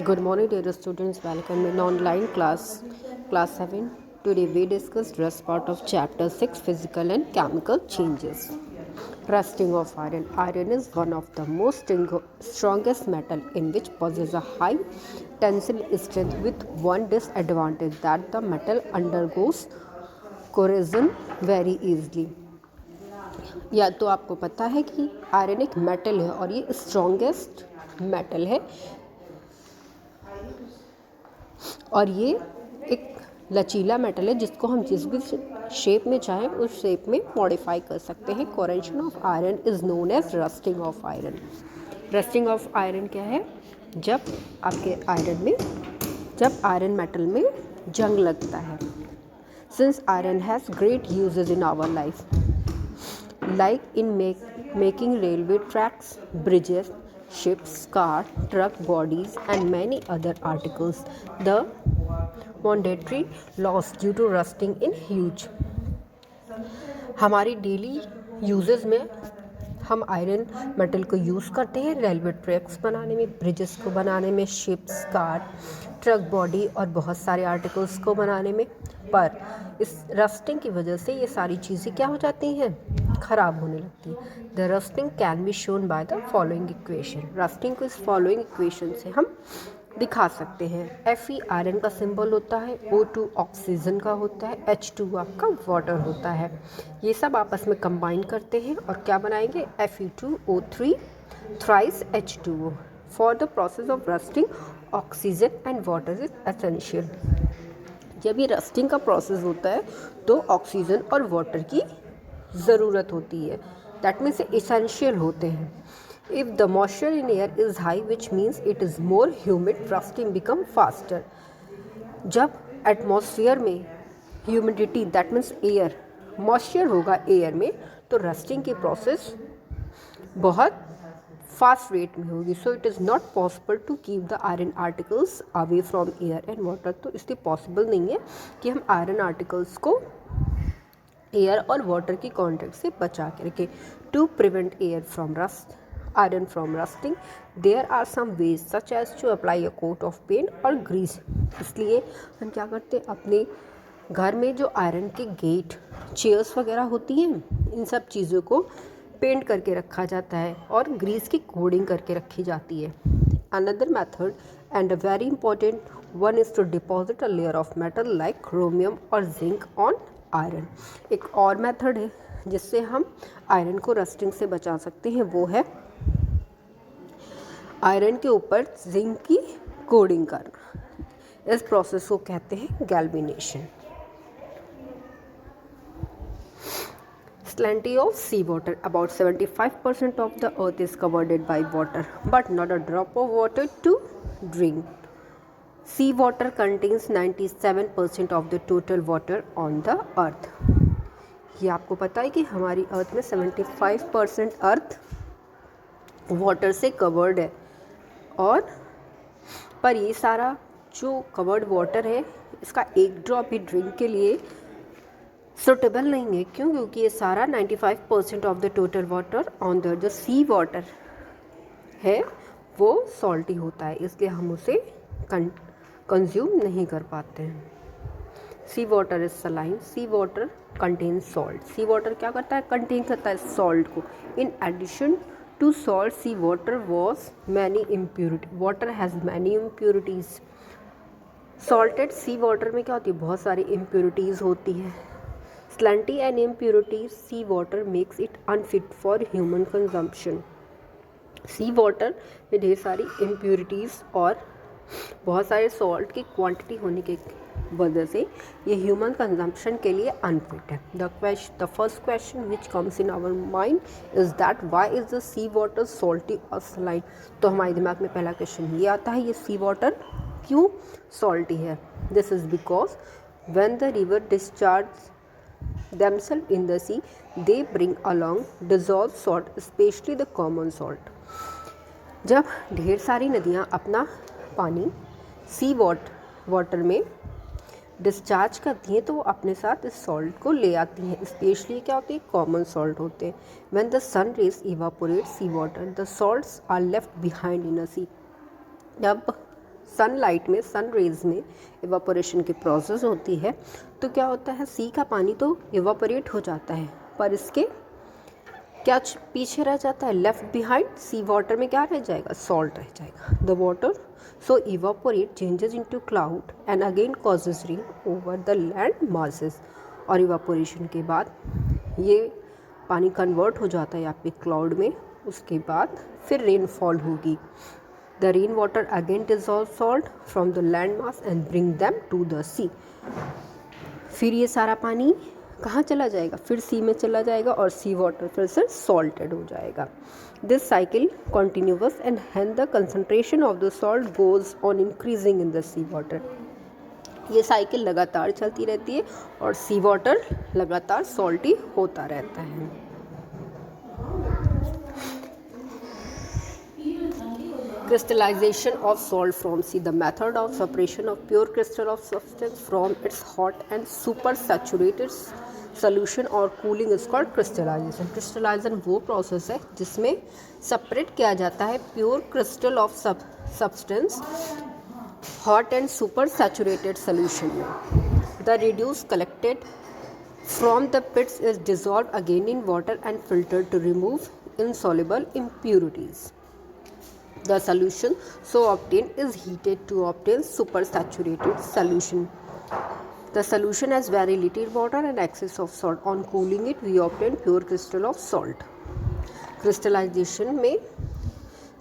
Good morning, dear students. Welcome in online class 7. Today we discuss rest part of chapter 6, physical and chemical changes. Rusting of iron. Iron is one of the most strongest metal in which possesses a high tensile strength with one disadvantage that the metal undergoes corrosion very easily. या तो आपको पता है कि iron एक metal है और ये स्ट्रॉन्गेस्ट मेटल है और ये एक लचीला मेटल है जिसको हम जिस भी शेप में चाहें उस शेप में मॉडिफाई कर सकते हैं. Corrosion of iron is known as rusting of iron. Rusting of iron क्या है? जब आयरन मेटल में जंग लगता है. Since iron has great usages in our life like in making railway tracks, bridges, ships, car, truck bodies and many other articles. The monetary loss due to rusting in huge. हमारी daily uses में हम iron metal को use करते हैं railway tracks बनाने में, bridges को बनाने में, शिप्स, कार, ट्रक बॉडी और बहुत सारे आर्टिकल्स को बनाने में. पर इस रस्टिंग की वजह से ये सारी चीज़ें क्या हो जाती हैं? ख़राब होने लगती है. The rusting can be shown by the following equation. Rusting को इस फॉलोइंग इक्वेशन से हम दिखा सकते हैं. Fe आयरन का सिंबल होता है, O2 ऑक्सीजन का होता है, H2 आपका वाटर होता है. ये सब आपस में कंबाइन करते हैं और क्या बनाएंगे? Fe2O3 thrice H2O. For the process of rusting oxygen and water is essential. जब ये रस्टिंग का प्रोसेस होता है तो ऑक्सीजन और वाटर की ज़रूरत होती है. दैट मीन्स एसेंशियल होते हैं. If the moisture in air is high, which means it is more humid, rusting become faster. जब एटमॉस्फेयर में humidity that means air moisture होगा एयर में तो रस्टिंग की प्रोसेस बहुत फास्ट रेट में होगी. So it is not possible to keep the iron articles away from air and water. तो इसलिए पॉसिबल नहीं है कि हम आयरन आर्टिकल्स को एयर और वाटर की कॉन्टैक्ट से बचा के रखें. To prevent air from rust iron from rusting, there are some ways such as to apply a coat of paint or grease. इसलिए हम क्या करते हैं, अपने घर में जो आयरन के गेट, चेयर्स वगैरह होती हैं, इन सब चीज़ों को पेंट करके रखा जाता है और ग्रीस की कोडिंग करके रखी जाती है. Another method and a very important one is to deposit a layer of metal like chromium or zinc on iron. एक और मेथड है जिससे हम आयरन को रस्टिंग से बचा सकते हैं, वो है आयरन के ऊपर जिंक की कोडिंग करना. इस प्रोसेस को कहते हैं गैल्वेनेशन. Salinity of seawater. About 75% of the earth is covered by water, but not a drop of water to drink. Seawater contains 97% of the total water on the earth. ये आपको पता है कि हमारी अर्थ में 75% अर्थ वाटर से कवर्ड है और पर ये सारा जो कवर्ड वाटर है इसका एक ड्रॉप भी ड्रिंक के लिए सुटेबल नहीं है. क्यों? क्योंकि ये सारा 95% of the total water on the जो सी वाटर है वो सॉल्टी होता है, इसलिए हम उसे कंज्यूम नहीं कर पाते हैं. Sea water is saline. Sea water contain salt. Sea water क्या करता है? कंटेन करता है सॉल्ट को. In addition to salt, sea water was many impurity. Water has many impurities. Salted sea water में क्या होती है? बहुत सारी impurities होती है. Salinity and impurities sea water makes it unfit for human consumption. Sea water में ढेर सारी impurities और बहुत सारे salt की क्वांटिटी होने के वजह से ये ह्यूमन कंजम्पशन के लिए अनफिट है. The first question which comes in our mind is that why is the sea water salty और सलाइन. तो हमारे दिमाग में पहला क्वेश्चन ये आता है, ये सी वाटर क्यों सॉल्टी है? This is because when the river discharge themselves in the sea they bring along dissolved salt, especially the common salt. जब ढेर सारी नदियाँ अपना पानी सी वाटर में डिस्चार्ज करती हैं तो वो अपने साथ इस सॉल्ट को ले आती हैं. स्पेशली क्या होती है? कॉमन सॉल्ट होते हैं. When the sun rays evaporate sea water the salts are left behind in a sea. जब सनलाइट में, सन रेज में इवापोरेशन की प्रोसेस होती है, तो क्या होता है, सी का पानी तो इवापोरेट हो जाता है, पर इसके क्या पीछे रह जाता है, लेफ्ट बिहाइंड सी वाटर में क्या रह जाएगा, सॉल्ट रह जाएगा। The water so evaporate changes into cloud and again causes rain over the land masses. और इवापोरेशन के बाद ये पानी कन्वर्ट हो जाता है यहाँ पे क्लाउड में, उसके बाद फिर रेनफॉल होगी। The rain water again dissolve salt from the land mass and bring them to the sea. फिर ये सारा पानी कहाँ चला जाएगा, फिर सी में चला जाएगा और सी वाटर फिर से सॉल्टेड हो जाएगा। This cycle continuous and hence the concentration of the salt goes on increasing in the sea water. ये साइकिल लगातार चलती रहती है और सी वाटर लगातार सॉल्टी होता रहता है। Crystallization of salt from sea. The method of separation of pure crystal of substance from its hot and supersaturated solution or cooling is called crystallization. Crystallization वो प्रोसेस है जिसमें सेपरेट किया जाता है pure crystal of substance hot and super saturated solution में। The रिड्यूस collected from the pits is dissolve again in water and filtered to remove insoluble impurities. The solution so obtained is heated to obtain supersaturated solution. The solution has very little water and excess of salt. On cooling it, we obtain pure crystal of salt. Crystallization में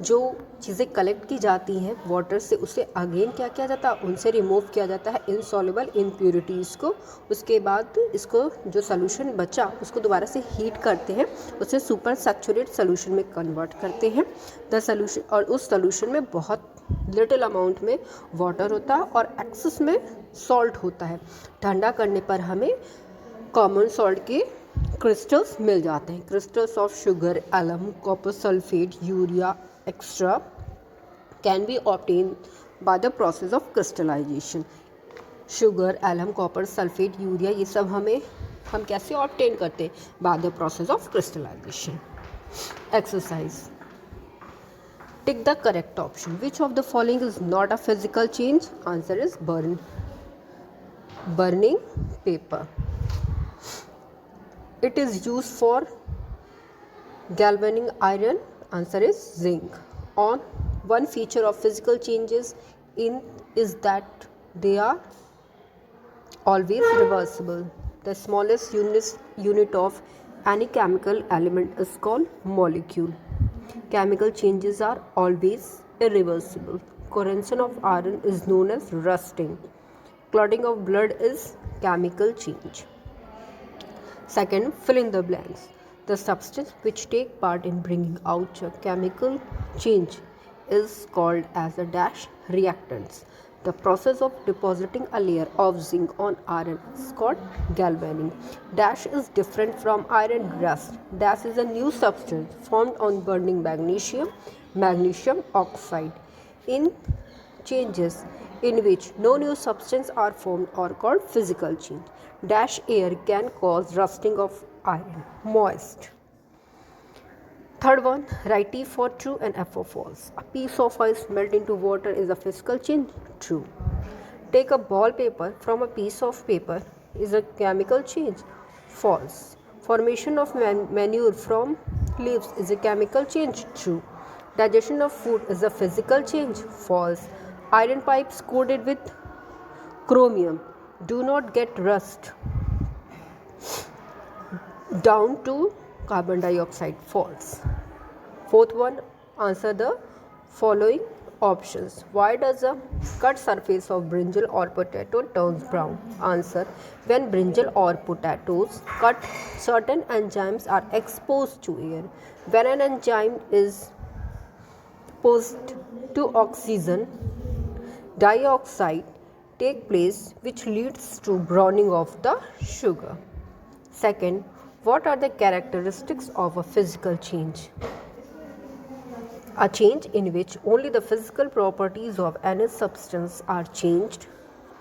जो चीज़ें collect की जाती हैं water से, उसे again क्या किया जाता है, उनसे रिमूव किया जाता है इनसॉल्युबल इम्प्योरिटीज़ को। उसके बाद इसको जो सोल्यूशन बचा उसको दोबारा से हीट करते हैं, उसे सुपर सैचुरेट सोल्यूशन में कन्वर्ट करते हैं। द सोल्यूशन, और उस सोल्यूशन में बहुत लिटिल अमाउंट में वाटर होता है और एक्सेस में सॉल्ट होता है। ठंडा करने पर हमें कॉमन सॉल्ट के क्रिस्टल्स मिल जाते हैं। Crystals of sugar, alum, copper sulphate, urea extra can be obtained by the process of crystallization. Sugar, alum, copper sulphate, urea, ये सब हम कैसे ऑब्टेन करते हैं, by the process of crystallization. Exercise. Tick the correct option. Which of the following is not a physical change? Answer is burning paper. It is used for galvanizing iron. Answer is zinc. On one feature of physical changes is that they are always reversible. The smallest unit of any chemical element is called molecule. Chemical changes are always irreversible. Corrosion of iron is known as rusting. Clotting of blood is chemical change. Second, fill in the blanks. The substance which take part in bringing out a chemical change is called as a dash reactants. The process of depositing a layer of zinc on iron is called galvanizing. Dash is different from iron rust. Dash is a new substance formed on burning magnesium oxide. In changes in which no new substance are formed are called physical change. Dash air can cause rusting of iron. Moist. Third one, write T for true and F for false. A piece of ice melt into water is a physical change. True. Take a ball paper from a piece of paper is a chemical change. False. Formation of manure from leaves is a chemical change. True. Digestion of food is a physical change. False. Iron pipes coated with chromium do not get rust down to carbon dioxide. False. Fourth one, answer the following options. Why does a cut surface of brinjal or potato turns brown? Answer, when brinjal or potatoes cut, certain enzymes are exposed to air. When an enzyme is exposed to oxygen dioxide take place, which leads to browning of the sugar. Second, what are the characteristics of a physical change? A change in which only the physical properties of any substance are changed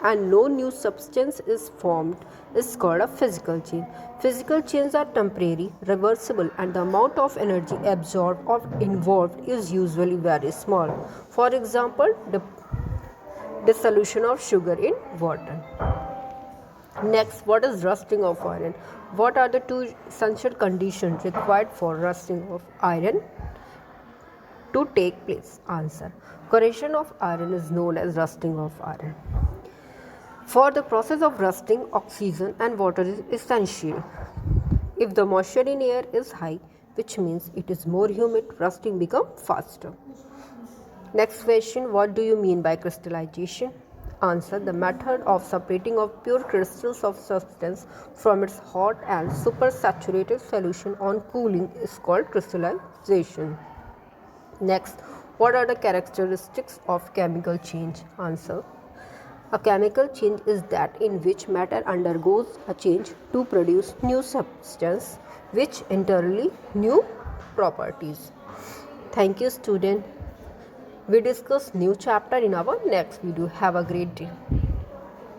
and no new substance is formed is called a physical change. Physical changes are temporary, reversible, and the amount of energy absorbed or involved is usually very small. For example, dissolution of sugar in water. Next, what is rusting of iron? What are the two essential conditions required for rusting of iron to take place? Answer. Corrosion of iron is known as rusting of iron. For the process of rusting, oxygen and water is essential. If the moisture in air is high, which means it is more humid, rusting becomes faster. Next question, what do you mean by crystallization? Answer. The method of separating of pure crystals of substance from its hot and supersaturated solution on cooling is called crystallization. Next, what are the characteristics of chemical change? Answer. A chemical change is that in which matter undergoes a change to produce new substance which entirely new properties. Thank you, student. We discuss new chapter in our next video. Have a great day.